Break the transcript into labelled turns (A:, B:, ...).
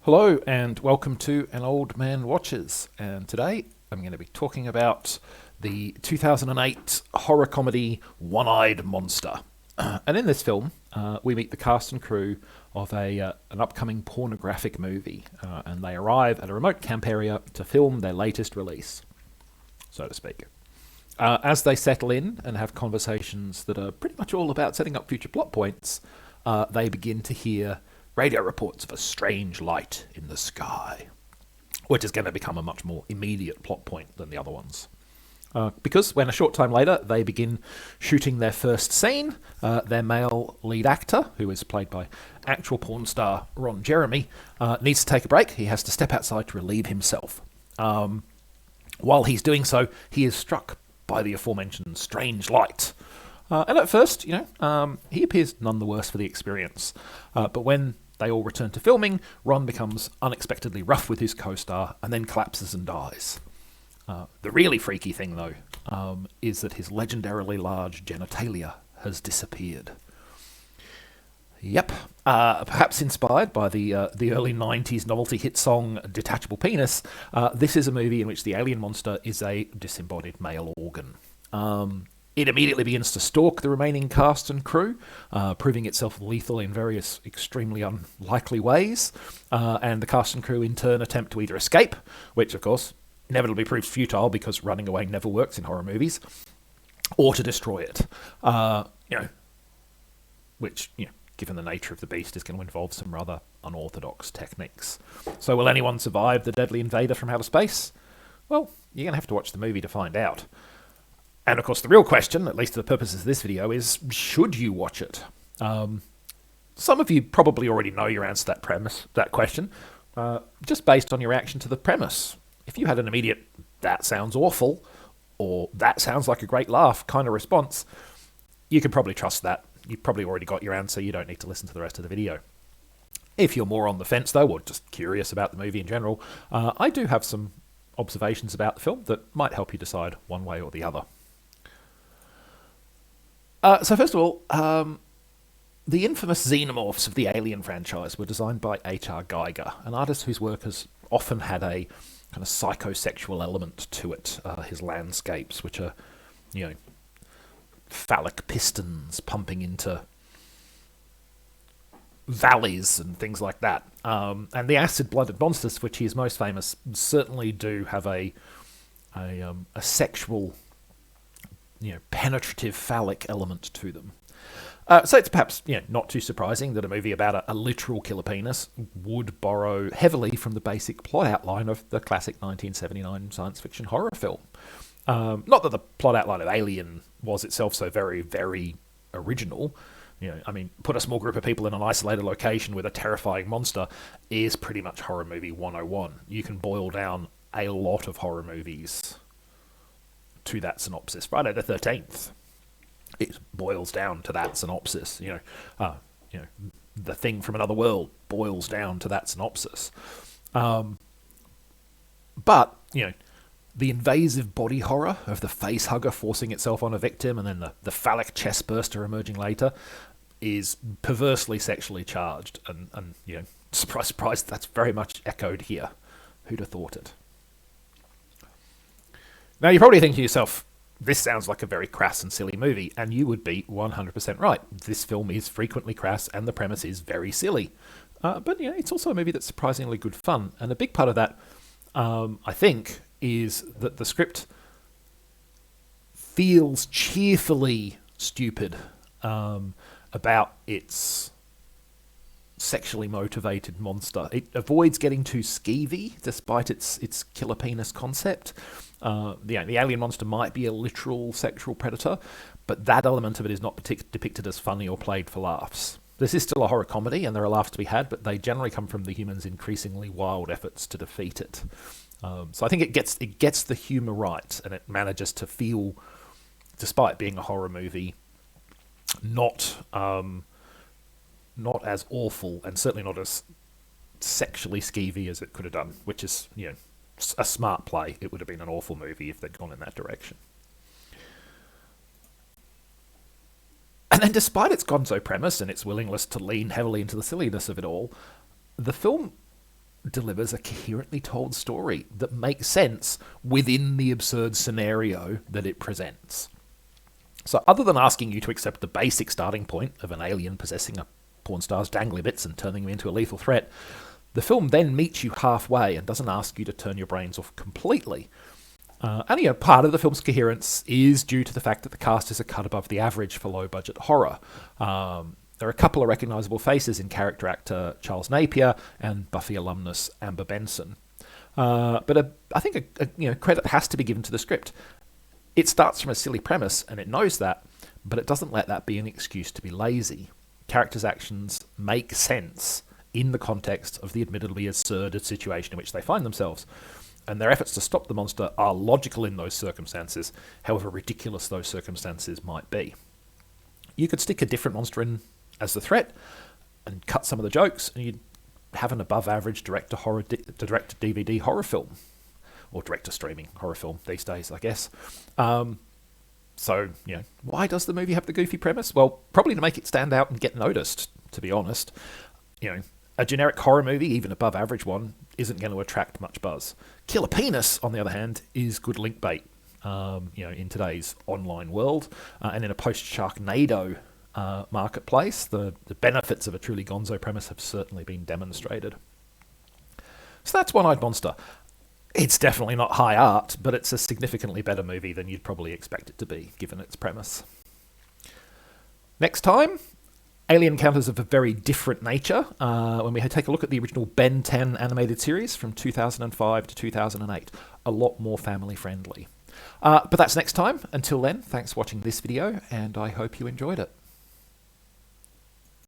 A: Hello and welcome to An Old Man Watches, and today I'm going to be talking about the 2008 horror comedy One-Eyed Monster. And in this film, we meet the cast and crew of an upcoming pornographic movie, and they arrive at a remote camp area to film their latest release, so to speak. As they settle in and have conversations that are pretty much all about setting up future plot points, they begin to hear radio reports of a strange light in the sky, which is going to become a much more immediate plot point than the other ones. Because when a short time later they begin shooting their first scene, their male lead actor, who is played by actual porn star Ron Jeremy, needs to take a break. He has to step outside to relieve himself. While he's doing so, he is struck by the aforementioned strange light. And at first, he appears none the worse for the experience. But when they all return to filming, Ron becomes unexpectedly rough with his co-star and then collapses and dies. The really freaky thing, though, is that his legendarily large genitalia has disappeared. Yep, perhaps inspired by the early 90s novelty hit song Detachable Penis, this is a movie in which the alien monster is a disembodied male organ. It immediately begins to stalk the remaining cast and crew, proving itself lethal in various extremely unlikely ways, and the cast and crew in turn attempt to either escape, which of course inevitably proves futile because running away never works in horror movies, or to destroy it. Which, given the nature of the beast, is going to involve some rather unorthodox techniques. So will anyone survive the deadly invader from outer space? Well, you're going to have to watch the movie to find out. And of course, the real question, at least for the purposes of this video, is should you watch it? Some of you probably already know your answer to that question, just based on your reaction to the premise. If you had an immediate, that sounds awful, or that sounds like a great laugh kind of response, you can probably trust that. You've probably already got your answer. You don't need to listen to the rest of the video. If you're more on the fence, though, or just curious about the movie in general, I do have some observations about the film that might help you decide one way or the other. So first of all, the infamous xenomorphs of the Alien franchise were designed by H.R. Geiger, an artist whose work has often had a kind of psychosexual element to it. His landscapes, which are, phallic pistons pumping into valleys and things like that. And the acid-blooded monsters, for which he is most famous, certainly do have a sexual, penetrative phallic element to them. So it's perhaps not too surprising that a movie about a literal killer penis would borrow heavily from the basic plot outline of the classic 1979 science fiction horror film. Not that the plot outline of Alien was itself so very, very original. Put a small group of people in an isolated location with a terrifying monster is pretty much horror movie 101. You can boil down a lot of horror movies to that synopsis. Friday the 13th, it boils down to that synopsis. The Thing from Another World boils down to that synopsis. But the invasive body horror of the face hugger forcing itself on a victim and then the phallic chest burster emerging later is perversely sexually charged. And surprise, surprise, that's very much echoed here. Who'd have thought it? Now, you're probably thinking to yourself, this sounds like a very crass and silly movie, and you would be 100% right. This film is frequently crass, and the premise is very silly. But it's also a movie that's surprisingly good fun, and a big part of that, I think, is that the script feels cheerfully stupid about its sexually motivated monster. It avoids getting too skeevy, despite its killer penis concept. The alien monster might be a literal sexual predator, but that element of it is not depicted as funny or played for laughs. This is still a horror comedy, and there are laughs to be had, but they generally come from the human's increasingly wild efforts to defeat it. So I think it gets the humour right, and it manages to feel, despite being a horror movie, not as awful, and certainly not as sexually skeevy as it could have done, which is, a smart play. It would have been an awful movie if they'd gone in that direction. And then despite its gonzo premise and its willingness to lean heavily into the silliness of it all, the film delivers a coherently told story that makes sense within the absurd scenario that it presents. So other than asking you to accept the basic starting point of an alien possessing a porn star's dangly bits and turning them into a lethal threat, the film then meets you halfway and doesn't ask you to turn your brains off completely. And part of the film's coherence is due to the fact that the cast is a cut above the average for low-budget horror. There are a couple of recognisable faces in character actor Charles Napier and Buffy alumnus Amber Benson. But I think credit has to be given to the script. It starts from a silly premise, and it knows that, but it doesn't let that be an excuse to be lazy. Characters' actions make sense in the context of the admittedly absurd situation in which they find themselves, and their efforts to stop the monster are logical in those circumstances, however ridiculous those circumstances might be. You could stick a different monster in as the threat and cut some of the jokes, and you'd have an above-average direct-to-DVD horror film. Or direct-to-streaming horror film these days, I guess. So, why does the movie have the goofy premise? Well, probably to make it stand out and get noticed, to be honest. A generic horror movie, even above average one, isn't going to attract much buzz. Kill a Penis, on the other hand, is good link bait, in today's online world. And in a post-Sharknado marketplace, the benefits of a truly gonzo premise have certainly been demonstrated. So that's One-Eyed Monster. It's definitely not high art, but it's a significantly better movie than you'd probably expect it to be, given its premise. Next time, alien encounters of a very different nature, when we take a look at the original Ben 10 animated series from 2005 to 2008. A lot more family-friendly. But that's next time. Until then, thanks for watching this video, and I hope you enjoyed it.